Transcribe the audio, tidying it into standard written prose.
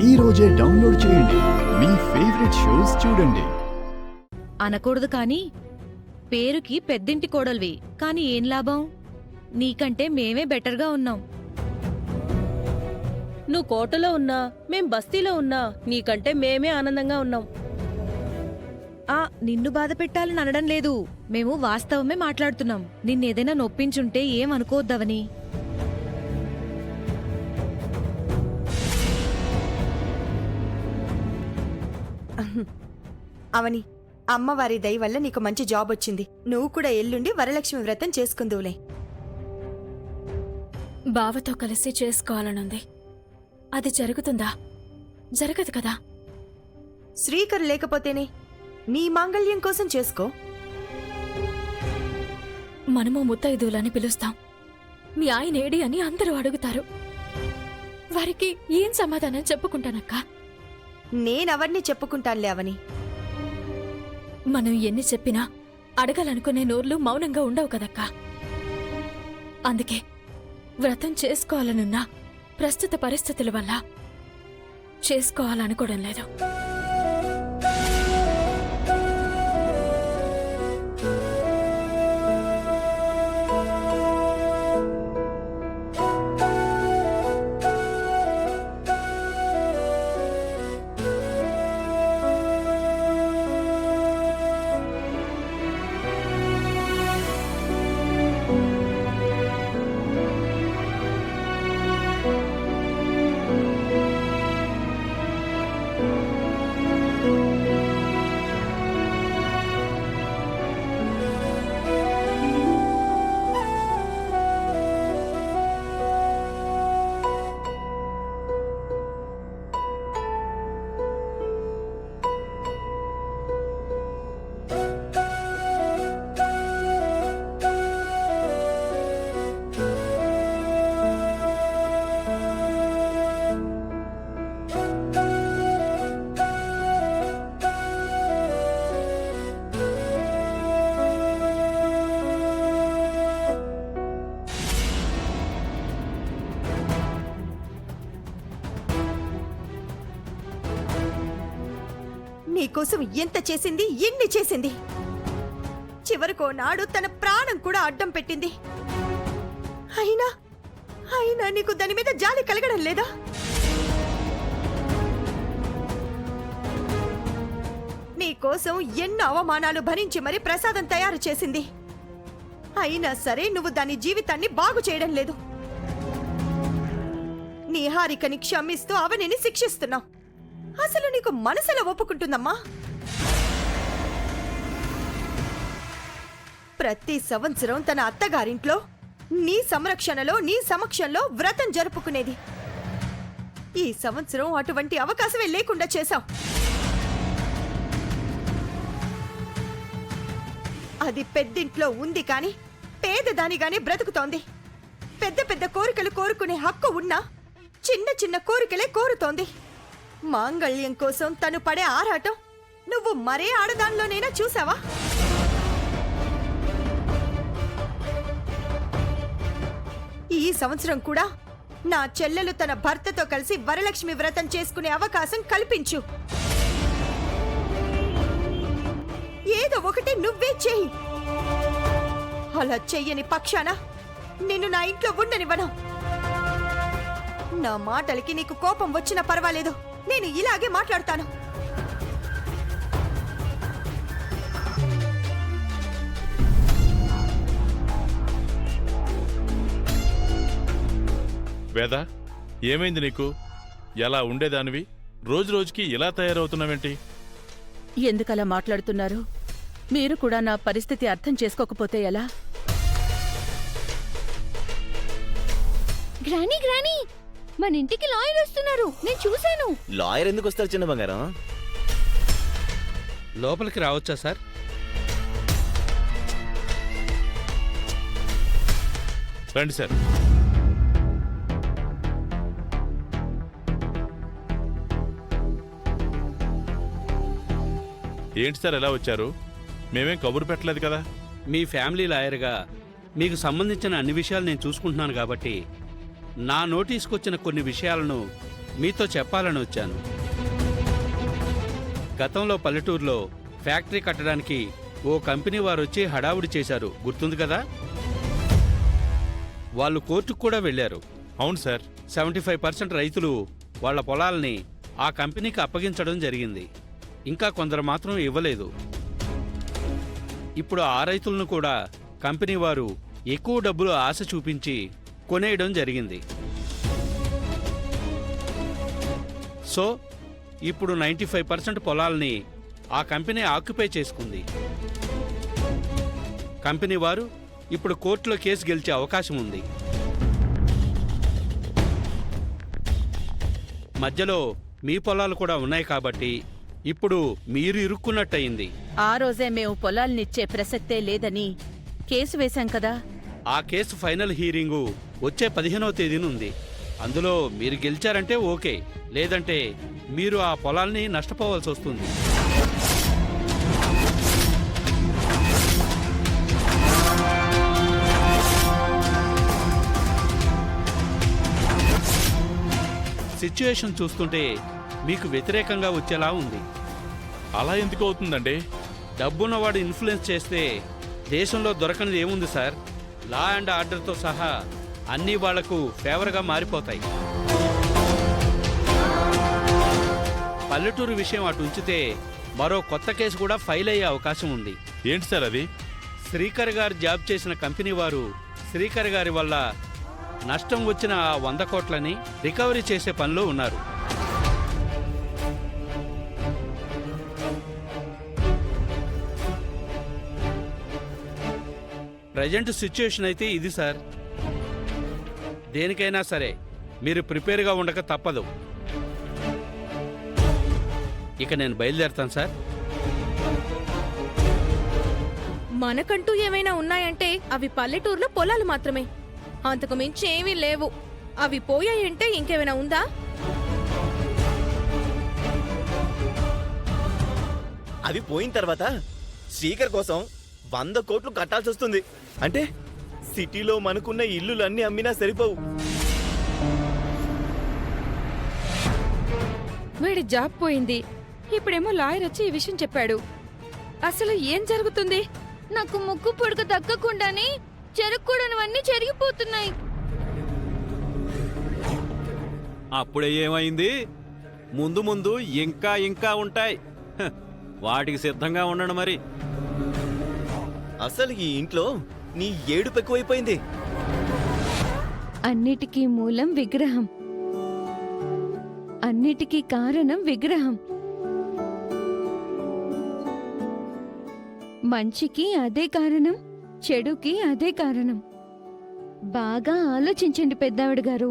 ఈ రోజే డౌన్లోడ్ చేయండి. మీ ఫేవరెట్ షోస్ చూడండి. అనకూడదు కాని పేరుకి పెద్దింటి కోడల్వి, కాని ఏం లాభం? నీకంటే మేమే బెటర్గా ఉన్నాం. నువ్వు కోటలో ఉన్నా మేం బస్తీలో ఉన్నా నీకంటే మేమే ఆనందంగా ఉన్నాం. నిన్ను బాధ పెట్టాలని అనడం లేదు, మేము వాస్తవమే మాట్లాడుతున్నాం. నిన్నేదైనా నొప్పించుంటే ఏమనుకోవద్దవని. అవని, అమ్మవారి దయ వల్ల నీకు మంచి జాబ్ వచ్చింది. నువ్వు కూడా ఎల్లుండి వరలక్ష్మి వ్రతం చేసుకుందువులే. బావతో కలిసి చేసుకోవాలనుంది. అది జరుగుతుందా? జరగదు కదా. శ్రీకర్ లేకపోతేనే నీ మాంగళ్యం కోసం చేసుకో. మనము ముత్తైదువులని పిలుస్తాం. మీ ఆయన ఏడి అని అందరూ అడుగుతారు. వారికి ఏం సమాధానం చెప్పుకుంటానక్క? నేనెవర్ని చెప్పుకుంటానులే అవని. మనం ఎన్ని చెప్పినా అడగాలనుకునే నోర్లు మౌనంగా ఉండవు కదక్కా. అందుకే వ్రతం చేసుకోవాలనున్నా ప్రస్తుత పరిస్థితుల వల్ల చేసుకోవాలనుకోవడం లేదు. నీకోసం ఎంత చేసింది, ఎన్ని చేసింది. చివరికో నాడు తన ప్రాణం కూడా అడ్డం పెట్టింది. అయినా నీకు దాని మీద జాలి కలగడం లేదా? నీకోసం ఎన్నో అవమానాలు భరించి మరీ ప్రసాదం తయారు చేసింది. అయినా సరే నువ్వు దాని జీవితాన్ని బాగు చేయడం లేదు. నీ హారికని క్షమిస్తూ అవనిని శిక్షిస్తున్నావు. అసలు నీకు మనసులో ఒప్పుకుంటుందమ్మా? ప్రతి సంవత్సరం తన అత్తగారింట్లో నీ సంరక్షణలో, నీ సమక్షంలో వ్రతం జరుపుకునేది. ఈ సంవత్సరం అటువంటి అవకాశమే లేకుండా చేశావు. అది పెద్దింట్లో ఉంది కాని పేదదానిగానే బ్రతుకుతోంది. పెద్ద పెద్ద కోరికలు కోరుకునే హక్కు ఉన్నా చిన్న చిన్న కోరికలే కోరుతోంది. మాంగళ్యం కోసం తను పడే ఆరాటం నువ్వు మరే ఆడదానిలోనైనా చూసావా? ఈ సంవత్సరం కూడా నా చెల్లెలు తన భర్తతో కలిసి వరలక్ష్మి వ్రతం చేసుకునే అవకాశం కల్పించు. ఏదో ఒకటి నువ్వే చెయ్యి. అలా చెయ్యని పక్షాన నిన్ను నా ఇంట్లో ఉండనివ్వను. నా మాటలకి నీకు కోపం వచ్చినా పర్వాలేదు, నేను ఇలాగే మాట్లాడతాను. వేద, ఏమైంది నీకు? ఎలా ఉండేదానివి రోజు రోజుకి ఇలా తయారవుతున్నావేంటి? ఎందుకలా మాట్లాడుతున్నారు? మీరు కూడా నా పరిస్థితి అర్థం చేసుకోకపోతే ఎలా? గ్రానీ గ్రానీ, మన ఇంటికి లాయర్ వస్తున్నారు, నేను చూశాను. లాయర్ ఎందుకు వస్తారు చిన్న బంగారం? లోపలికి రావచ్చా సార్? రండి సార్. ఏంటి సార్ ఎలా వచ్చారు? మేమేం కబురు పెట్టలేదు కదా. మీ ఫ్యామిలీ లాయర్గా మీకు సంబంధించిన అన్ని విషయాలు నేను చూసుకుంటున్నాను కాబట్టి నా నోటీస్కి వచ్చిన కొన్ని విషయాలను మీతో చెప్పాలని వచ్చాను. గతంలో పల్లెటూరులో ఫ్యాక్టరీ కట్టడానికి ఓ కంపెనీ వారు వచ్చి హడావుడి చేశారు, గుర్తుంది కదా? వాళ్ళు కోర్టుకు కూడా వెళ్ళారు. అవును సార్. 75% రైతులు వాళ్ళ పొలాల్ని ఆ కంపెనీకి అప్పగించడం జరిగింది. ఇంకా కొందరు మాత్రం ఇవ్వలేదు. ఇప్పుడు ఆ రైతులను కూడా కంపెనీ వారు ఎక్కువ డబ్బులు ఆశ చూపించి కొనేయడం జరిగింది. సో ఇప్పుడు 95% పొలాల్ని ఆ కంపెనీ ఆక్యుపై చేసుకుంది. కంపెనీ వారు ఇప్పుడు కోర్టులో కేసు గెలిచే అవకాశం ఉంది. మధ్యలో మీ పొలాలు కూడా ఉన్నాయి కాబట్టి ఇప్పుడు మీరు ఇరుక్కున్నట్టయింది. ఆ రోజే మేము పొలాల్నిచ్చే ప్రసక్తే లేదని కేసు వేశాం కదా. ఆ కేసు ఫైనల్ హీరింగు వచ్చే 15వ తేదీన ఉంది. అందులో మీరు గెలిచారంటే ఓకే, లేదంటే మీరు ఆ పొలాల్ని నష్టపోవాల్సి వస్తుంది. సిచ్యుయేషన్ చూస్తుంటే మీకు వ్యతిరేకంగా వచ్చేలా ఉంది. అలా ఎందుకు అవుతుందండి? డబ్బున్నవాడు ఇన్ఫ్లుయెన్స్ చేస్తే దేశంలో దొరకనిది ఏముంది సార్? లా అండ్ ఆర్డర్తో సహా అన్నీ వాళ్లకు ఫేవర్గా మారిపోతాయి. పల్లెటూరు విషయం అటు ఉంచితే మరో కొత్త కేసు కూడా ఫైల్ అయ్యే అవకాశం ఉంది. ఏంటి సార్ అది? శ్రీకర్ గారు జాబ్ చేసిన కంపెనీ వారు శ్రీకర్ గారి వల్ల నష్టం వచ్చిన ఆ 100 కోట్లని రికవరీ చేసే పనిలో ఉన్నారు. ప్రజెంట్ సిచ్యుయేషన్ అయితే ఇది సార్. దేనికైనా సరే మీరు ప్రిపేర్గా ఉండక తప్పదు. ఇక నేను బయలుదేరుతాను సార్. మనకంటూ ఏమైనా ఉన్నాయంటే అవి పల్లెటూరులో పొలాలు మాత్రమే, అంతకు మించి ఏమీ లేవు. అవి పోయాయంటే ఇంకేమైనా ఉందా? అవి పోయిన తర్వాత శ్రీకర్ కోసం 100 కోట్లు కట్టాల్సి వస్తుంది. అంటే సిటీలో మనకున్న ఇల్లులన్నీ అమ్మినా సరిపోవు. వీడి జాబ్ పోయింది, ఇప్పుడేమో లాయర్ వచ్చి ఈ విషయం చెప్పాడు. అసలు ఏం జరుగుతుంది? నాకు ముక్కు పొడుగు దక్కకుండానే చెరుక్కూడనివన్నీ చెరిగిపోతున్నాయి. అప్పుడే ఏమైంది? ముందు ముందు ఇంకా ఇంకా ఉంటాయి. హ, వాటికి సిద్ధంగా ఉండండి మరి. అసలు ఈ ఇంట్లో నీ ఏడుపు ఎక్కువైపోయింది. అన్నిటికీ మూలం విగ్రహం, అన్నిటికీ కారణం విగ్రహం. మంచికి అదే కారణం, చెడుకి అదే కారణం. బాగా ఆలోచించండి పెద్దావిడ గారు.